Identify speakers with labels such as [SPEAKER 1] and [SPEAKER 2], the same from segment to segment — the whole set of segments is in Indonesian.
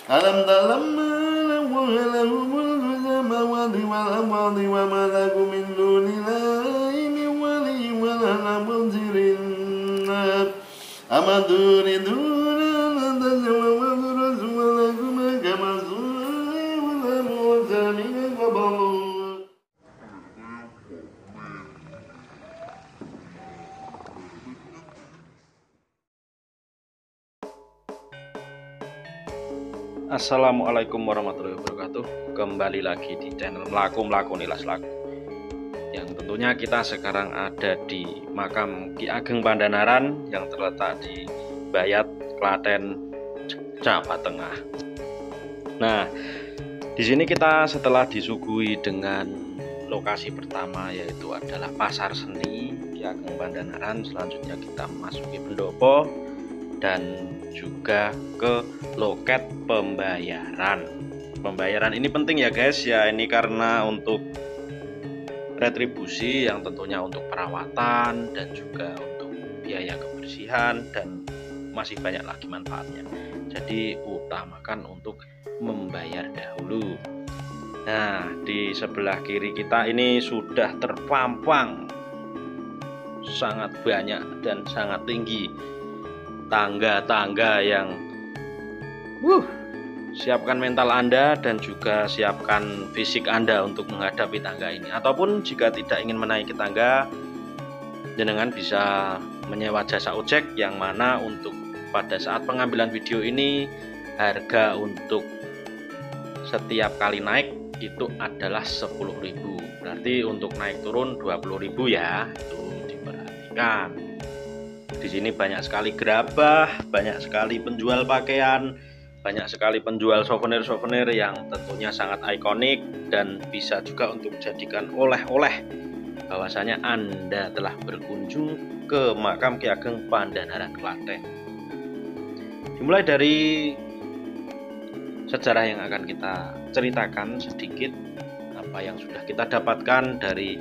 [SPEAKER 1] Alam ta'lam anna lahu mulku samawati wal ardi wa ma lakum min dunillahi min waliyyin wa la nasirin. Ama turiduna an tazawwaju rasulakum kama su'ila Musa min qablu.
[SPEAKER 2] Assalamualaikum warahmatullahi wabarakatuh. Kembali lagi di channel Mlaku Nilas Laku. Yang tentunya kita sekarang ada di makam Ki Ageng Pandhanaran yang terletak di Bayat, Klaten, Jawa Tengah. Nah, di sini kita setelah disuguhi dengan lokasi pertama yaitu adalah pasar seni Ki Ageng Pandhanaran. Selanjutnya kita memasuki pendopo dan juga ke loket pembayaran. Pembayaran ini penting ya guys ya, ini karena untuk retribusi yang tentunya untuk perawatan dan juga untuk biaya kebersihan dan masih banyak lagi manfaatnya. Jadi utamakan untuk membayar dahulu. Nah, di sebelah kiri kita ini sudah terpampang sangat banyak dan sangat tinggi tangga-tangga yang siapkan mental Anda dan juga siapkan fisik Anda untuk menghadapi tangga ini. Ataupun jika tidak ingin menaiki tangga, jenengan bisa menyewa jasa ojek, yang mana untuk pada saat pengambilan video ini harga untuk setiap kali naik itu adalah 10.000. Berarti untuk naik turun 20.000 ya, itu diperhatikan. Di sini banyak sekali gerabah, banyak sekali penjual pakaian, banyak sekali penjual souvenir-souvenir yang tentunya sangat ikonik dan bisa juga untuk dijadikan oleh-oleh bahwasanya Anda telah berkunjung ke makam Ki Ageng Pandhanaran Klaten. Dimulai dari sejarah yang akan kita ceritakan sedikit apa yang sudah kita dapatkan dari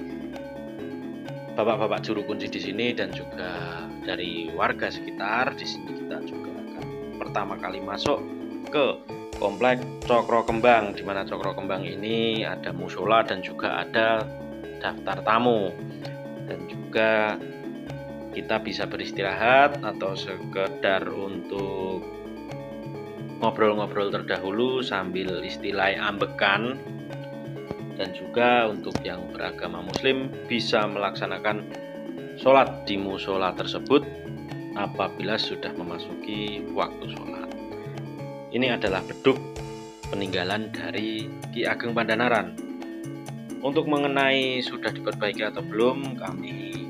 [SPEAKER 2] bapak-bapak juru kunci di sini dan juga dari warga sekitar. Di sini kita juga akan pertama kali masuk ke komplek Cokro Kembang, di mana Cokro Kembang ini ada musola dan juga ada daftar tamu, dan juga kita bisa beristirahat atau sekedar untuk ngobrol-ngobrol terdahulu sambil istilah ambekan. Dan juga untuk yang beragama muslim bisa melaksanakan sholat di musola tersebut apabila sudah memasuki waktu sholat. Ini adalah beduk peninggalan dari Ki Ageng Pandhanaran. Untuk mengenai sudah diperbaiki atau belum, kami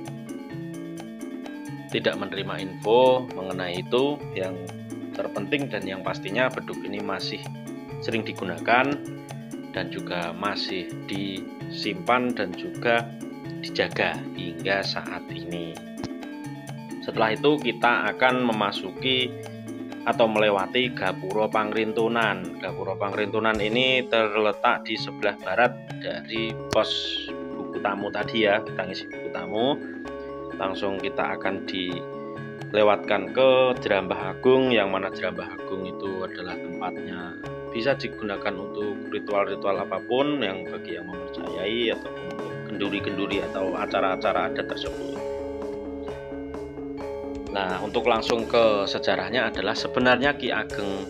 [SPEAKER 2] tidak menerima info mengenai itu. Yang terpenting dan yang pastinya beduk ini masih sering digunakan dan juga masih disimpan dan juga dijaga hingga saat ini. Setelah itu kita akan memasuki atau melewati Gapura Pangrintunan. Gapura Pangrintunan ini terletak di sebelah barat dari pos buku tamu tadi ya, kita ngisi buku tamu. Langsung kita akan dilewatkan ke Jerambah Agung, yang mana Jerambah Agung itu adalah tempatnya bisa digunakan untuk ritual-ritual apapun yang bagi yang mempercayai ataupun untuk kenduri-kenduri atau acara-acara adat tersebut. Nah, untuk langsung ke sejarahnya adalah sebenarnya Ki Ageng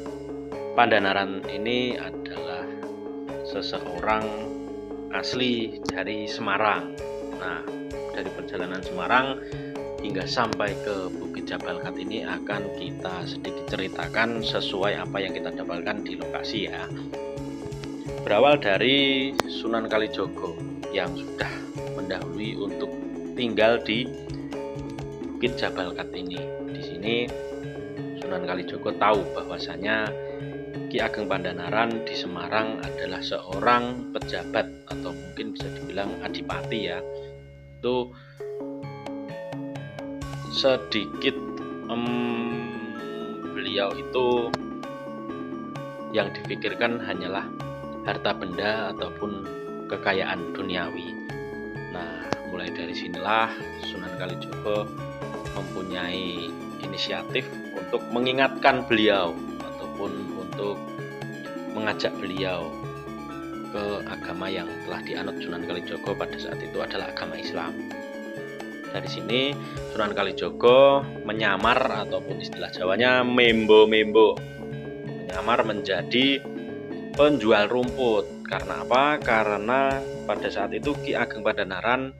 [SPEAKER 2] Pandhanaran ini adalah seseorang asli dari Semarang. Nah, dari perjalanan Semarang hingga sampai ke Bukit Jabal Khat ini akan kita sedikit ceritakan sesuai apa yang kita dapatkan di lokasi ya. Berawal dari Sunan Kalijogo yang sudah mendahului untuk tinggal di Bukit Jabal Khat ini. Di sini Sunan Kalijogo tahu bahwasanya Ki Ageng Pandhanaran di Semarang adalah seorang pejabat atau mungkin bisa dibilang adipati ya. Itu sedikit beliau itu yang dipikirkan hanyalah harta benda ataupun kekayaan duniawi. Nah, mulai dari sinilah Sunan Kalijogo mempunyai inisiatif untuk mengingatkan beliau ataupun untuk mengajak beliau ke agama yang telah dianut Sunan Kalijogo pada saat itu adalah agama Islam. Dari sini Sunan Kalijogo menyamar, ataupun istilah Jawanya membo-membo, menyamar menjadi penjual rumput. Karena apa? Karena pada saat itu Ki Ageng Pandhanaran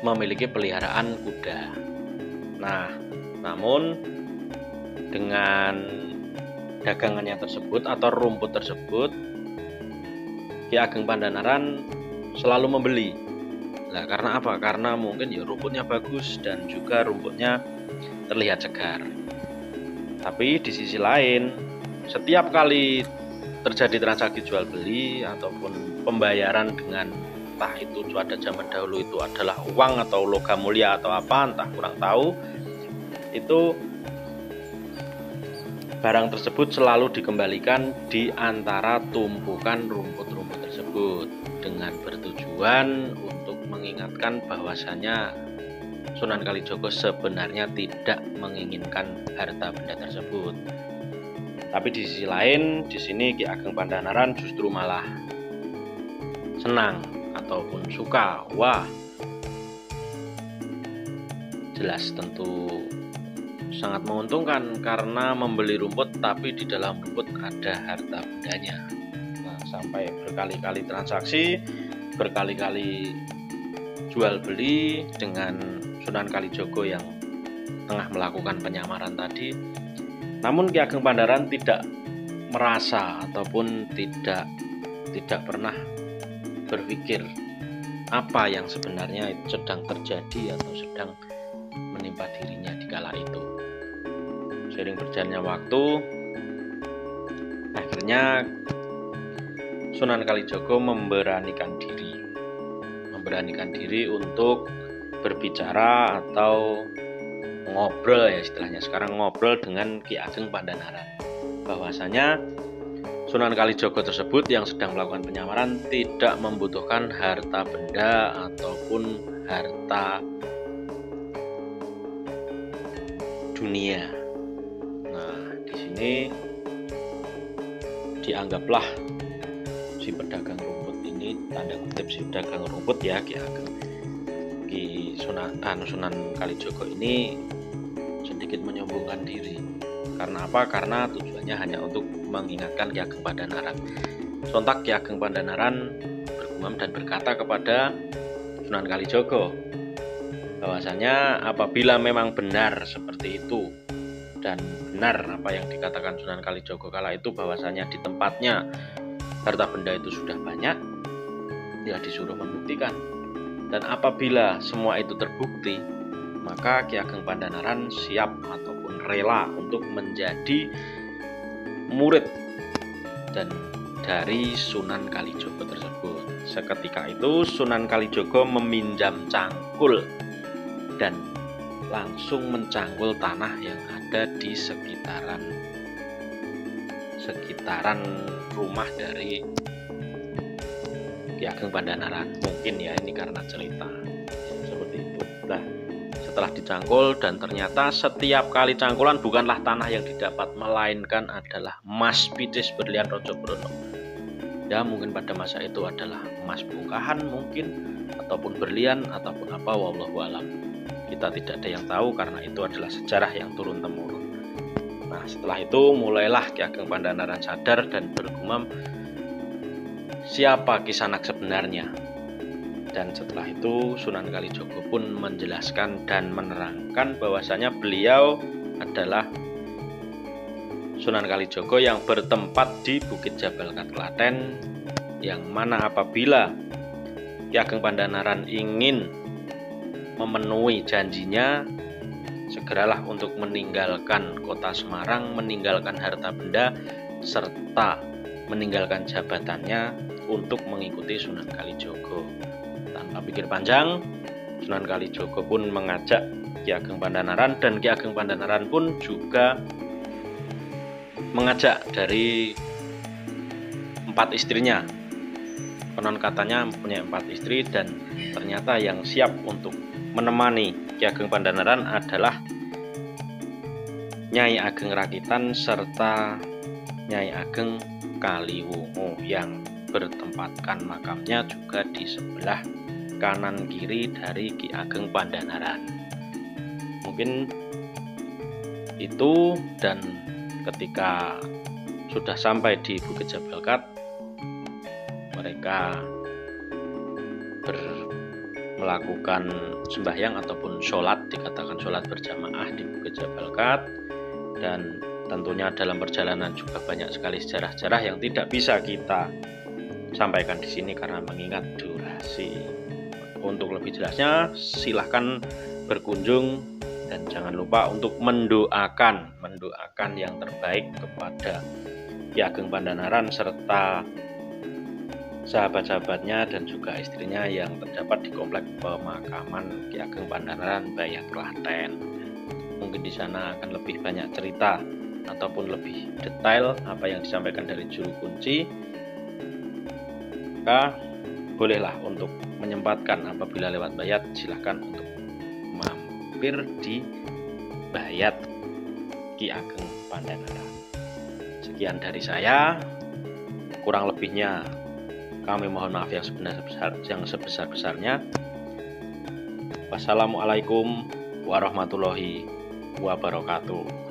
[SPEAKER 2] memiliki peliharaan kuda. Nah, namun dengan dagangannya tersebut atau rumput tersebut, Ki Ageng Pandhanaran selalu membeli. Nah, karena apa? Karena mungkin ya rumputnya bagus dan juga rumputnya terlihat segar. Tapi di sisi lain, setiap kali terjadi transaksi jual beli ataupun pembayaran dengan entah itu pada zaman dahulu itu adalah uang atau logam mulia atau apa, entah kurang tahu, itu barang tersebut selalu dikembalikan di antara tumpukan rumput-rumput tersebut dengan bertujuan untuk mengingatkan bahwasanya Sunan Kalijogo sebenarnya tidak menginginkan harta benda tersebut. Tapi di sisi lain, di sini Ki Ageng Pandhanaran justru malah senang ataupun suka. Wah, jelas tentu sangat menguntungkan karena membeli rumput tapi di dalam rumput ada harta bendanya. Nah, sampai berkali-kali transaksi, berkali-kali jual beli dengan Sunan Kalijogo yang tengah melakukan penyamaran tadi. Namun Ki Ageng Pandhanaran tidak merasa ataupun tidak pernah berpikir apa yang sebenarnya sedang terjadi atau sedang menimpa dirinya di kala itu. Seiring berjalannya waktu, akhirnya Sunan Kalijogo memberanikan diri untuk berbicara atau ngobrol, ya istilahnya sekarang, ngobrol dengan Ki Ageng Pandhanaran bahwasanya Sunan Kalijogo tersebut yang sedang melakukan penyamaran tidak membutuhkan harta benda ataupun harta dunia. Nah, di sini dianggaplah si pedagang rumput ini, tanda kutip si pedagang rumput ya, Sunan Kalijogo ini sedikit menyombongkan diri. Karena apa? Karena tujuannya hanya untuk mengingatkan Ki Ageng Pandhanaran. Sontak Ki Ageng Pandhanaran bergumam dan berkata kepada Sunan Kalijogo bahwasanya apabila memang benar seperti itu dan benar apa yang dikatakan Sunan Kalijogo kala itu bahwasanya di tempatnya harta benda itu sudah banyak, ya disuruh membuktikan. Dan apabila semua itu terbukti, maka Ki Ageng Pandhanaran siap ataupun rela untuk menjadi murid dan dari Sunan Kalijogo tersebut. Seketika itu Sunan Kalijogo meminjam cangkul dan langsung mencangkul tanah yang ada di sekitaran rumah dari Ki Ageng Pandhanaran. Mungkin ya ini karena cerita seperti itu. Nah, setelah dicangkul dan ternyata setiap kali cangkulan bukanlah tanah yang didapat, melainkan adalah emas pitis berlian Rajabrono. Ya mungkin pada masa itu adalah emas bongkahan mungkin, ataupun berlian, ataupun apa, wallahu alam. Kita tidak ada yang tahu karena itu adalah sejarah yang turun-temurun. Nah, setelah itu mulailah Ki Ageng Pandhanaran sadar dan bergumam, siapa Kisanak sebenarnya. Dan setelah itu Sunan Kalijogo pun menjelaskan dan menerangkan bahwasanya beliau adalah Sunan Kalijogo yang bertempat di Bukit Jabal Klaten, yang mana apabila Ki Ageng Pandhanaran ingin memenuhi janjinya, segeralah untuk meninggalkan kota Semarang, meninggalkan harta benda, serta meninggalkan jabatannya untuk mengikuti Sunan Kalijogo. Tanpa pikir panjang, Sunan Kalijogo pun mengajak Ki Ageng Pandhanaran, dan Ki Ageng Pandhanaran pun juga mengajak dari 4 istrinya. Konon katanya punya 4 istri, dan ternyata yang siap untuk menemani Ki Ageng Pandhanaran adalah Nyai Ageng Rakitan serta Nyai Ageng Kaliwongo yang bertempatkan makamnya juga di sebelah kanan kiri dari Ki Ageng Pandhanaran. Mungkin itu, dan ketika sudah sampai di Bukit Jabal Kat, mereka melakukan sembahyang ataupun sholat, dikatakan sholat berjamaah di Bukit Jabal Kat. Dan tentunya dalam perjalanan juga banyak sekali sejarah-sejarah yang tidak bisa kita sampaikan di sini karena mengingat durasi. Untuk lebih jelasnya silahkan berkunjung, dan jangan lupa untuk mendoakan yang terbaik kepada Ki Ageng Pandhanaran serta sahabat-sahabatnya dan juga istrinya yang terdapat di komplek pemakaman Ki Ageng Pandhanaran Bayat Klaten. Mungkin di sana akan lebih banyak cerita ataupun lebih detail apa yang disampaikan dari juru kunci. Maka bolehlah untuk menyempatkan apabila lewat Bayat, silahkan untuk mampir di Bayat Ki Ageng Pandhanaran. Sekian dari saya, kurang lebihnya kami mohon maaf yang sebesar-besarnya. Wassalamualaikum warahmatullahi wabarakatuh.